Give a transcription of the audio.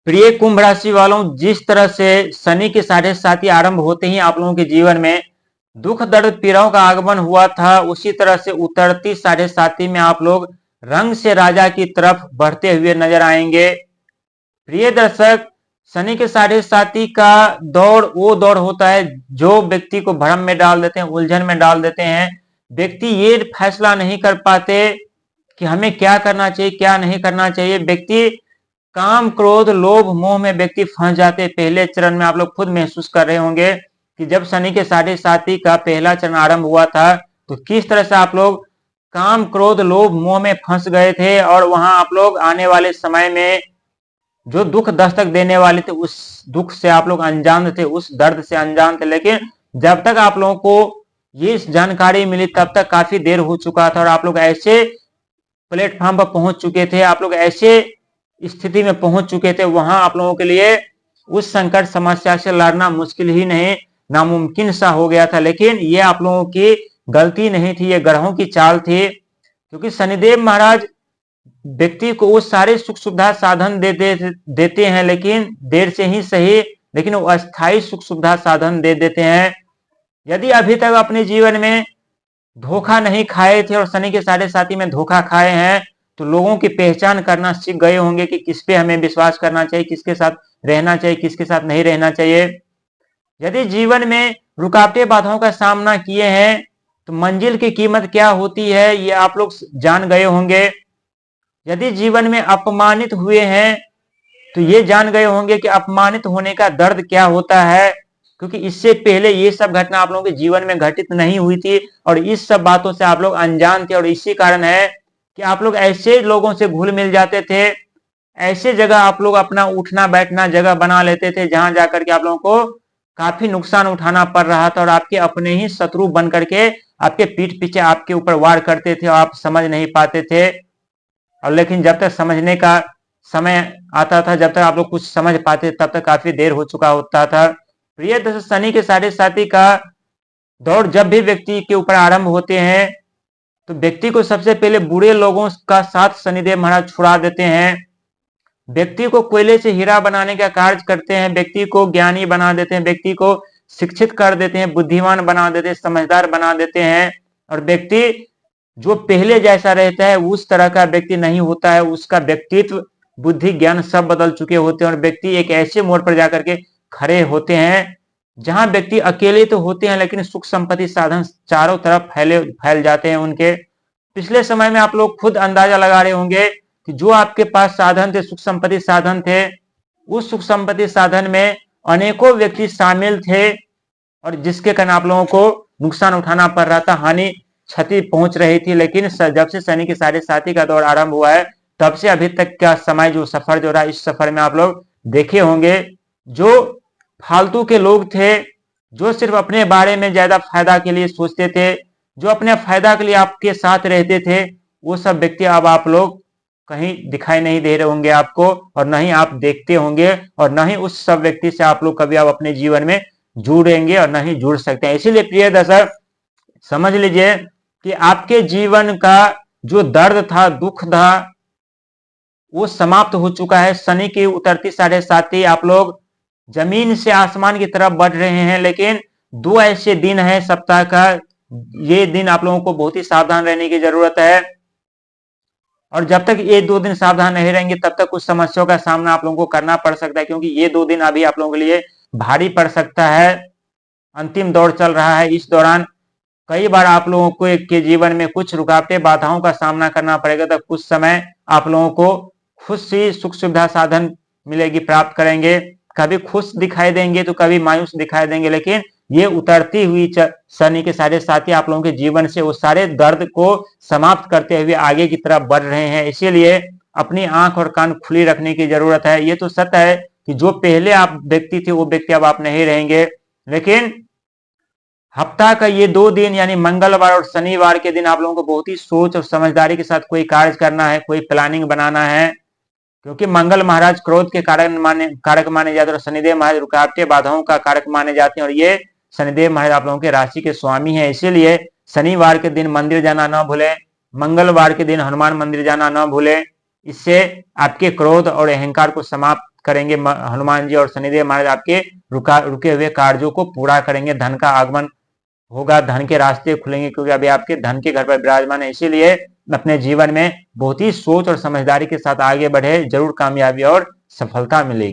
प्रिय कुंभ राशि वालों, जिस तरह से शनि के 7.5 आरंभ होते ही आप लोगों के जीवन में दुख दर्द पीड़ाओं का आगमन हुआ था, उसी तरह से उतरती 7.5 में आप लोग रंग से राजा की तरफ बढ़ते हुए नजर आएंगे। प्रिय दर्शक, शनि के 7.5 का दौर वो दौर होता है जो व्यक्ति को भ्रम में डाल देते हैं, उलझन में डाल देते हैं। व्यक्ति ये फैसला नहीं कर पाते कि हमें क्या करना चाहिए, क्या नहीं करना चाहिए। व्यक्ति काम क्रोध लोभ मोह में व्यक्ति फंस जाते। पहले चरण में आप लोग खुद महसूस कर रहे होंगे कि जब शनि के 7.5 का पहला चरण आरंभ हुआ था तो किस तरह से आप लोग काम क्रोध लोभ मोह में फंस गए थे, और वहां आप लोग आने वाले समय में जो दुख दस्तक देने वाले थे उस दुख से आप लोग अनजान थे, उस दर्द से अनजान थे। लेकिन जब तक आप लोगों को ये जानकारी मिली तब तक काफी देर हो चुका था, और आप लोग ऐसे प्लेटफॉर्म पर पहुंच चुके थे, आप लोग ऐसे स्थिति में पहुंच चुके थे, वहां आप लोगों के लिए उस संकट समस्या से लड़ना मुश्किल ही नहीं, नामुमकिन सा हो गया था। लेकिन ये आप लोगों की गलती नहीं थी, ये ग्रहों की चाल थी, क्योंकि शनिदेव महाराज व्यक्ति को वो सारे सुख सुविधा साधन देते हैं, लेकिन देर से ही सही, लेकिन वो अस्थायी सुख सुविधा साधन दे देते हैं। यदि अभी तक अपने जीवन में धोखा नहीं खाए थे और शनि के 7.5 में धोखा खाए हैं, तो लोगों की पहचान करना सीख गए होंगे कि किस पे हमें विश्वास करना चाहिए, किसके साथ रहना चाहिए, किसके साथ नहीं रहना चाहिए। यदि जीवन में रुकावटें बाधाओं का सामना किए हैं तो मंजिल की कीमत क्या होती है ये आप लोग जान गए होंगे। यदि जीवन में अपमानित हुए हैं तो ये जान गए होंगे कि अपमानित होने का दर्द क्या होता है, क्योंकि इससे पहले ये सब घटना आप लोगों के जीवन में घटित नहीं हुई थी और इस सब बातों से आप लोग अनजान थे। और इसी कारण है कि आप लोग ऐसे लोगों से घुल मिल जाते थे, ऐसे जगह आप लोग अपना उठना बैठना जगह बना लेते थे जहां जाकर के आप लोगों को काफी नुकसान उठाना पड़ रहा था, और आपके अपने ही शत्रु बन करके आपके पीठ पीछे आपके ऊपर वार करते थे और आप समझ नहीं पाते थे। और लेकिन जब तक समझने का समय आता था, जब तक आप लोग कुछ समझ पाते तब तक काफी देर हो चुका होता था। प्रिय दर्शक, शनि के 7.5 का दौर जब भी व्यक्ति के ऊपर आरंभ होते हैं तो व्यक्ति को सबसे पहले बुरे लोगों का साथ शनिदेव महाराज छुड़ा देते हैं, व्यक्ति को कोयले से हीरा बनाने का कार्य करते हैं, व्यक्ति को ज्ञानी बना देते हैं, व्यक्ति को शिक्षित कर देते हैं, बुद्धिमान बना देते हैं, समझदार बना देते हैं। और व्यक्ति जो पहले जैसा रहता है उस तरह का व्यक्ति नहीं होता है, उसका व्यक्तित्व बुद्धि ज्ञान सब बदल चुके होते हैं, और व्यक्ति एक ऐसे मोड़ पर जाकर के खड़े होते हैं जहां व्यक्ति अकेले तो होते हैं लेकिन सुख संपत्ति साधन चारों तरफ फैल जाते हैं उनके। पिछले समय में आप लोग खुद अंदाजा लगा रहे होंगे कि जो आपके पास साधन थे, सुख संपत्ति साधन थे, उस सुख संपत्ति साधन में अनेकों व्यक्ति शामिल थे और जिसके कारण आप लोगों को नुकसान उठाना पड़ रहा था, हानि क्षति पहुंच रही थी। लेकिन जब से शनि की 7.5 का दौर आरंभ हुआ है तब से अभी तक का समय जो सफर जो रहा, इस सफर में आप लोग देखे होंगे जो फालतू के लोग थे, जो सिर्फ अपने बारे में ज्यादा फायदा के लिए सोचते थे, जो अपने फायदा के लिए आपके साथ रहते थे, वो सब व्यक्ति अब आप लोग कहीं दिखाई नहीं दे रहे होंगे आपको, और न ही आप देखते होंगे, और न ही उस सब व्यक्ति से आप लोग कभी आप अपने जीवन में जुड़ेंगे और न ही जुड़ सकते हैं। इसीलिए प्रिय दर्शक, समझ लीजिए कि आपके जीवन का जो दर्द था, दुख था, वो समाप्त हो चुका है। शनि की उतरती 7.5 आप लोग जमीन से आसमान की तरफ बढ़ रहे हैं। लेकिन दो ऐसे दिन है सप्ताह का, ये दिन आप लोगों को बहुत ही सावधान रहने की जरूरत है, और जब तक ये 2 दिन सावधान नहीं रहेंगे तब तक कुछ समस्याओं का सामना आप लोगों को करना पड़ सकता है, क्योंकि ये 2 दिन अभी आप लोगों के लिए भारी पड़ सकता है। अंतिम दौर चल रहा है, इस दौरान कई बार आप लोगों को के जीवन में कुछ रुकावटें बाधाओं का सामना करना पड़ेगा। तो कुछ समय आप लोगों को खुश सी सुख सुविधा साधन मिलेगी, प्राप्त करेंगे, कभी खुश दिखाई देंगे तो कभी मायूस दिखाई देंगे। लेकिन ये उतरती हुई शनि के 7.5 आप लोगों के जीवन से वो सारे दर्द को समाप्त करते हुए आगे की तरफ बढ़ रहे हैं। इसीलिए अपनी आंख और कान खुली रखने की जरूरत है। ये तो सत्य है कि जो पहले आप व्यक्ति थे वो व्यक्ति अब आप नहीं रहेंगे, लेकिन हफ्ता का ये 2 दिन यानी मंगलवार और शनिवार के दिन आप लोगों को बहुत ही सोच और समझदारी के साथ कोई कार्य करना है, कोई प्लानिंग बनाना है, क्योंकि मंगल महाराज क्रोध के कारक माने जाते हैं और शनिदेव महाराज रुकावटें बाधाओं का कारक माने जाते हैं, और ये शनिदेव महाराज आप लोगों के राशि के स्वामी हैं। इसीलिए शनिवार के दिन मंदिर जाना न भूलें, मंगलवार के दिन हनुमान मंदिर जाना न भूलें। इससे आपके क्रोध और अहंकार को समाप्त करेंगे हनुमान जी और शनिदेव महाराज आपके रुके हुए कार्यों को पूरा करेंगे। धन का आगमन होगा, धन के रास्ते खुलेंगे, क्योंकि अभी आपके धन के घर पर विराजमान है। इसीलिए अपने जीवन में बहुत ही सोच और समझदारी के साथ आगे बढ़े, जरूर कामयाबी और सफलता मिलेगी।